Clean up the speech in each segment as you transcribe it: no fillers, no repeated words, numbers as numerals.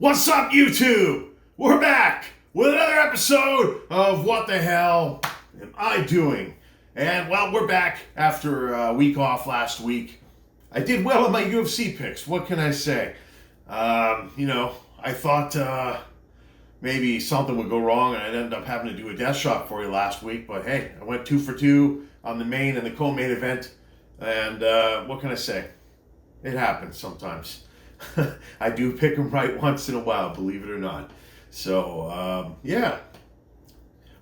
What's up, YouTube? We're back with another episode of What the Hell Am I Doing? And, well, we're back after a week off last week. I did well on my UFC picks. What can I say? I thought maybe something would go wrong and I'd end up having to do a Deathshot for you last week. But, hey, I went 2 for 2 on the main and the co-main event. And what can I say? It happens sometimes. I do pick them right once in a while, believe it or not. So, yeah.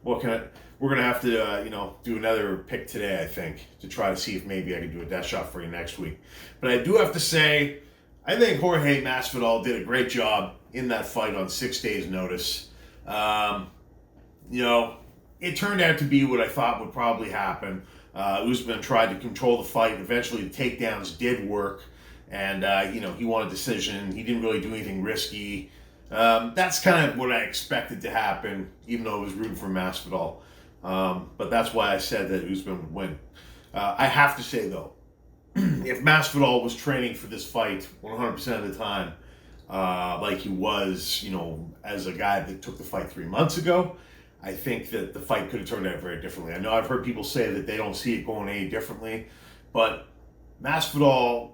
We're going to have to, do another pick today, I think, to try to see if maybe I can do a Deathshot for you next week. But I do have to say, I think Jorge Masvidal did a great job in that fight on 6 days' notice. It turned out to be what I thought would probably happen. Usman tried to control the fight. Eventually, the takedowns did work. And, he won a decision. He didn't really do anything risky. That's kind of what I expected to happen, even though I was rooting for Masvidal. But that's why I said that Usman would win. I have to say, though, if Masvidal was training for this fight 100% of the time, like he was, as a guy that took the fight 3 months ago, I think that the fight could have turned out very differently. I know I've heard people say that they don't see it going any differently, but Masvidal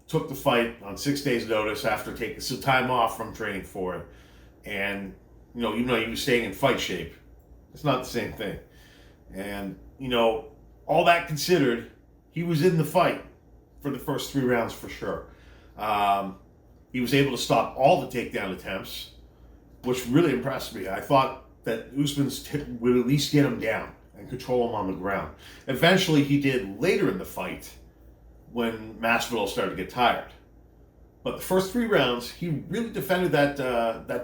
took the fight on 6 days' notice after taking some time off from training for it. And, even though he was staying in fight shape, it's not the same thing. And, all that considered, he was in the fight for the first 3 rounds for sure. He was able to stop all the takedown attempts, which really impressed me. I thought that Usman's tip would at least get him down and control him on the ground. Eventually, he did later in the fight, when Masvidal started to get tired. But the first 3 rounds, he really defended that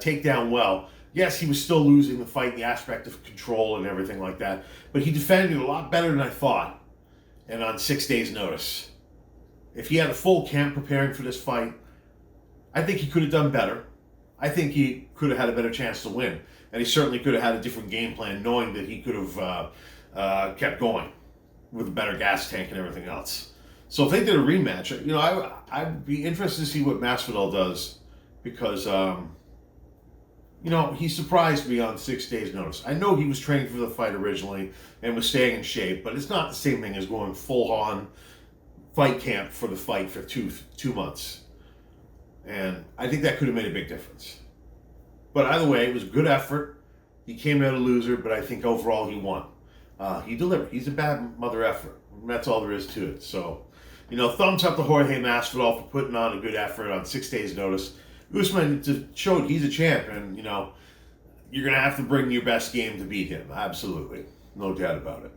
takedown well. Yes, he was still losing the fight in the aspect of control and everything like that, but he defended it a lot better than I thought, and on 6 days' notice. If he had a full camp preparing for this fight, I think he could have done better. I think he could have had a better chance to win, and he certainly could have had a different game plan, knowing that he could have kept going with a better gas tank and everything else. So if they did a rematch, I'd be interested to see what Masvidal does because, he surprised me on 6 days' notice. I know he was training for the fight originally and was staying in shape, but it's not the same thing as going full-on fight camp for the fight for two months. And I think that could have made a big difference. But either way, it was a good effort. He came out a loser, but I think overall he won. He delivered. He's a bad mother effort. That's all there is to it. So, thumbs up to Jorge Masvidal for putting on a good effort on 6 days' notice. Usman showed he's a champ, and, you're going to have to bring your best game to beat him. Absolutely. No doubt about it.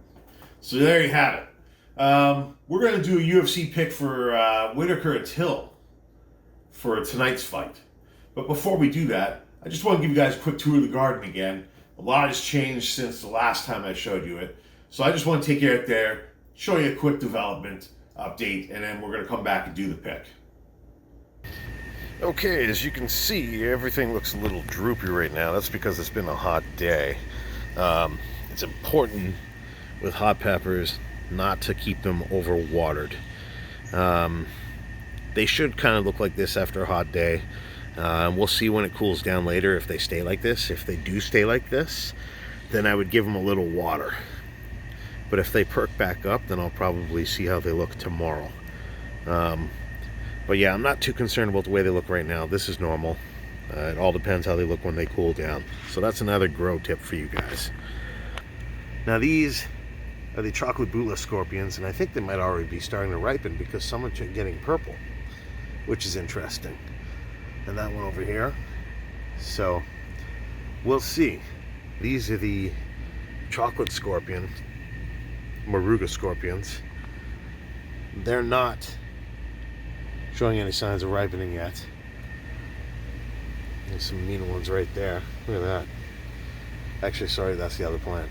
So there you have it. We're going to do a UFC pick for Whittaker and Hill for tonight's fight. But before we do that, I just want to give you guys a quick tour of the garden again. A lot has changed since the last time I showed you it. So I just want to take you out there, show you a quick development update, and then we're going to come back and do the pick. Okay, as you can see, everything looks a little droopy right now. That's because it's been a hot day. It's important with hot peppers not to keep them overwatered. They should kind of look like this after a hot day. We'll see when it cools down later if they stay like this. If they do stay like this, then I would give them a little water. But if they perk back up, then I'll probably see how they look tomorrow. But yeah, I'm not too concerned about the way they look right now. This is normal. It all depends how they look when they cool down. So that's another grow tip for you guys. Now these are the chocolate Butler scorpions, and I think they might already be starting to ripen because some are getting purple, which is interesting. And that one over here. So we'll see. These are the chocolate scorpion, moruga scorpions. They're not showing any signs of ripening yet. There's some mean ones right there. Look at that. Actually, sorry, that's the other plant.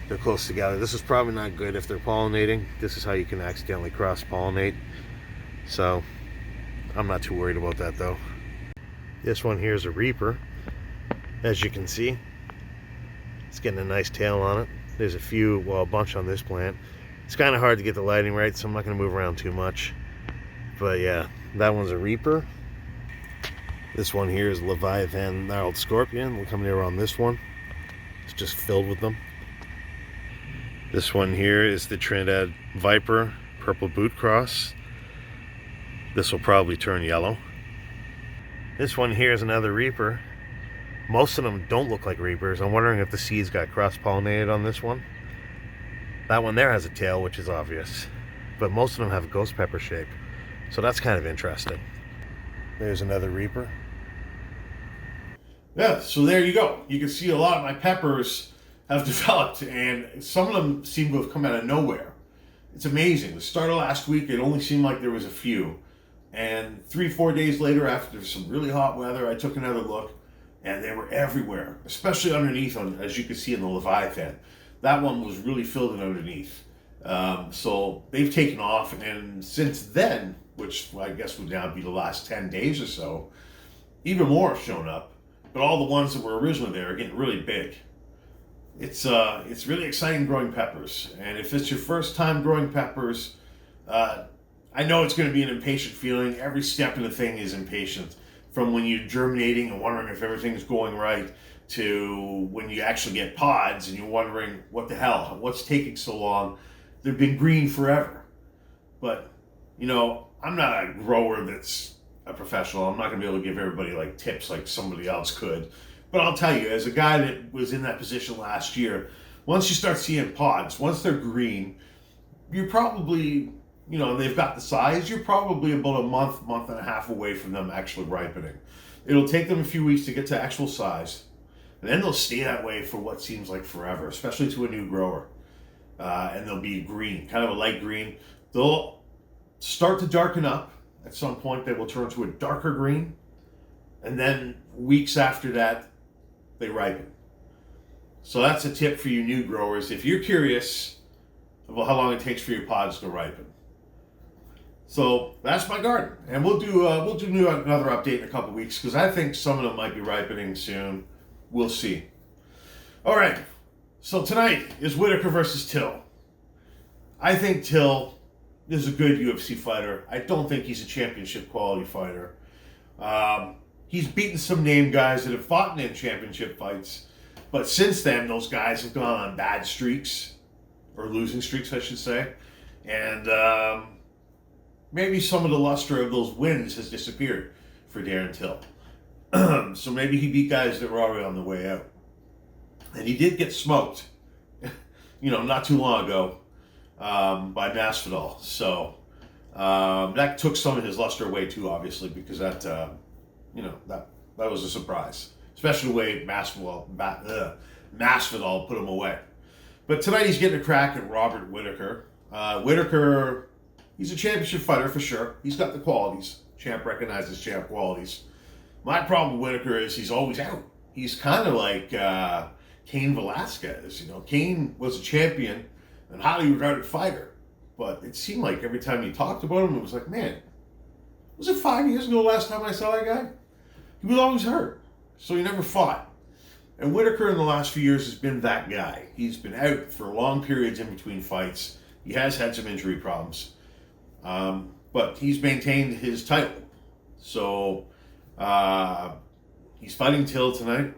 They're close together. This is probably not good if they're pollinating. This is how you can accidentally cross-pollinate. So I'm not too worried about that though. This one here is a reaper. As you can see, it's getting a nice tail on it. There's a bunch on this plant. It's kind of hard to get the lighting right, so I'm not going to move around too much. But yeah, that one's a reaper. This one here is Leviathan Gnarled Scorpion. We'll come here on this one. It's just filled with them. This one here is the Trinidad Viper Purple Boot Cross. This will probably turn yellow. This one here is another Reaper. Most of them don't look like Reapers. I'm wondering if the seeds got cross-pollinated on this one. That one there has a tail, which is obvious. But most of them have a ghost pepper shape. So that's kind of interesting. There's another Reaper. Yeah, so there you go. You can see a lot of my peppers have developed, and some of them seem to have come out of nowhere. It's amazing. The start of last week, it only seemed like there was a few. And 3-4 days later, after some really hot weather, I took another look, and they were everywhere, especially underneath, as you can see in the Leviathan. That one was really filled in underneath. So they've taken off, and since then, which I guess would now be the last 10 days or so, even more have shown up. But all the ones that were originally there are getting really big. It's really exciting growing peppers. And if it's your first time growing peppers, I know it's going to be an impatient feeling. Every step in the thing is impatient. From when you're germinating and wondering if everything's going right, to when you actually get pods and you're wondering, what the hell, what's taking so long? They've been green forever. But, I'm not a grower that's a professional. I'm not going to be able to give everybody like tips like somebody else could. But I'll tell you, as a guy that was in that position last year, once you start seeing pods, once they're green, you're probably, they've got the size, you're probably about a month and a half away from them actually ripening. It'll take them a few weeks to get to actual size, and then they'll stay that way for what seems like forever, especially to a new grower. And they'll be green, kind of a light green. They'll start to darken up. At some point, they will turn to a darker green, and then weeks after that, they ripen. So that's a tip for you new growers if you're curious about how long it takes for your pods to ripen. So that's my garden, and we'll do another update in a couple weeks because I think some of them might be ripening soon. We'll see. All right. So tonight is Whittaker versus Till. I think Till is a good UFC fighter. I don't think he's a championship quality fighter. He's beaten some name guys that have fought in championship fights, but since then, those guys have gone on bad streaks, or losing streaks, I should say, and maybe some of the luster of those wins has disappeared for Darren Till. So maybe he beat guys that were already on the way out. And he did get smoked, not too long ago, by Masvidal. So that took some of his luster away too, obviously, because that was a surprise, especially the way Masvidal put him away. But tonight he's getting a crack at Robert Whittaker. Whittaker, he's a championship fighter for sure. He's got the qualities. Champ recognizes champ qualities. My problem with Whittaker is he's always out. He's kind of like Cain Velasquez. Cain was a champion and highly regarded fighter, but it seemed like every time you talked about him, it was like, man, was it 5 years ago last time I saw that guy? He was always hurt, so he never fought. And Whittaker in the last few years has been that guy. He's been out for long periods in between fights. He has had some injury problems, but he's maintained his title. So he's fighting Till tonight.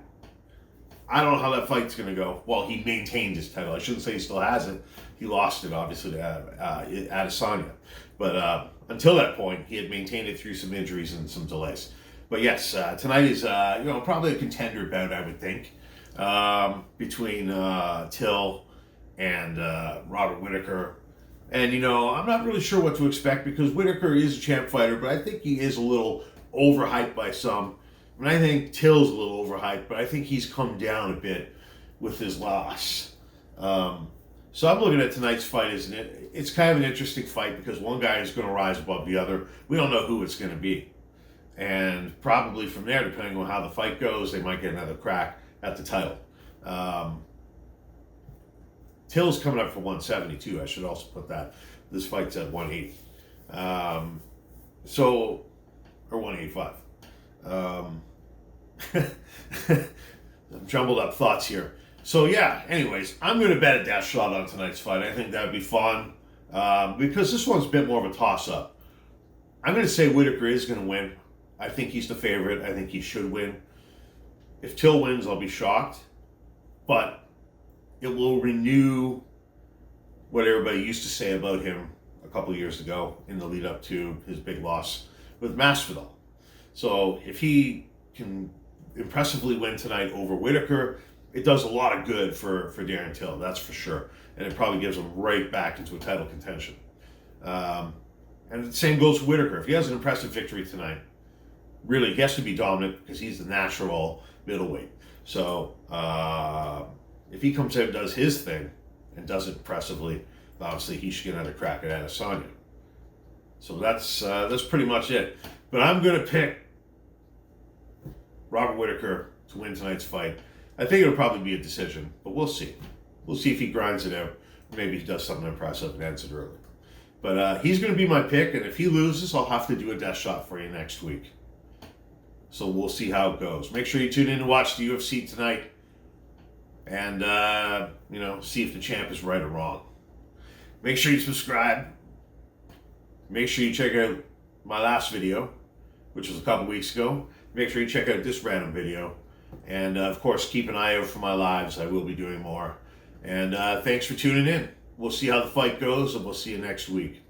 I don't know how that fight's going to go. Well, he maintained his title. I shouldn't say he still has it. He lost it, obviously, to Adesanya. But until that point, he had maintained it through some injuries and some delays. But yes, tonight is probably a contender bout, I would think, between Till and Robert Whittaker. And, I'm not really sure what to expect because Whittaker is a champ fighter, but I think he is a little overhyped by some. And I think Till's a little overhyped, but I think he's come down a bit with his loss. So I'm looking at tonight's fight as it's kind of an interesting fight because one guy is going to rise above the other. We don't know who it's going to be. And probably from there, depending on how the fight goes, they might get another crack at the title. Till's coming up for 172. I should also put that. This fight's at 180. Or 185. Jumbled up thoughts here. So yeah, anyways, I'm going to bet a Deathshot on tonight's fight. I think that would be fun because this one's a bit more of a toss-up. I'm going to say Whittaker is going to win. I think he's the favorite. I think he should win. If Till wins, I'll be shocked. But it will renew what everybody used to say about him a couple of years ago in the lead up to his big loss with Masvidal. So if he can impressively win tonight over Whittaker, it does a lot of good for Darren Till, that's for sure. And it probably gives him right back into a title contention. And the same goes for Whittaker. If he has an impressive victory tonight, really, he has to be dominant because he's the natural middleweight. So if he comes out and does his thing and does it impressively, obviously he should get another crack at Adesanya. So that's pretty much it. But I'm going to pick Robert Whittaker to win tonight's fight. I think it'll probably be a decision, but we'll see. We'll see if he grinds it out. Maybe he does something impressive and ends it early. But he's going to be my pick, and if he loses, I'll have to do a death shot for you next week. So we'll see how it goes. Make sure you tune in to watch the UFC tonight and, see if the champ is right or wrong. Make sure you subscribe. Make sure you check out my last video, which was a couple weeks ago. Make sure you check out this random video. And, of course, keep an eye out for my lives. I will be doing more. And thanks for tuning in. We'll see how the fight goes, and we'll see you next week.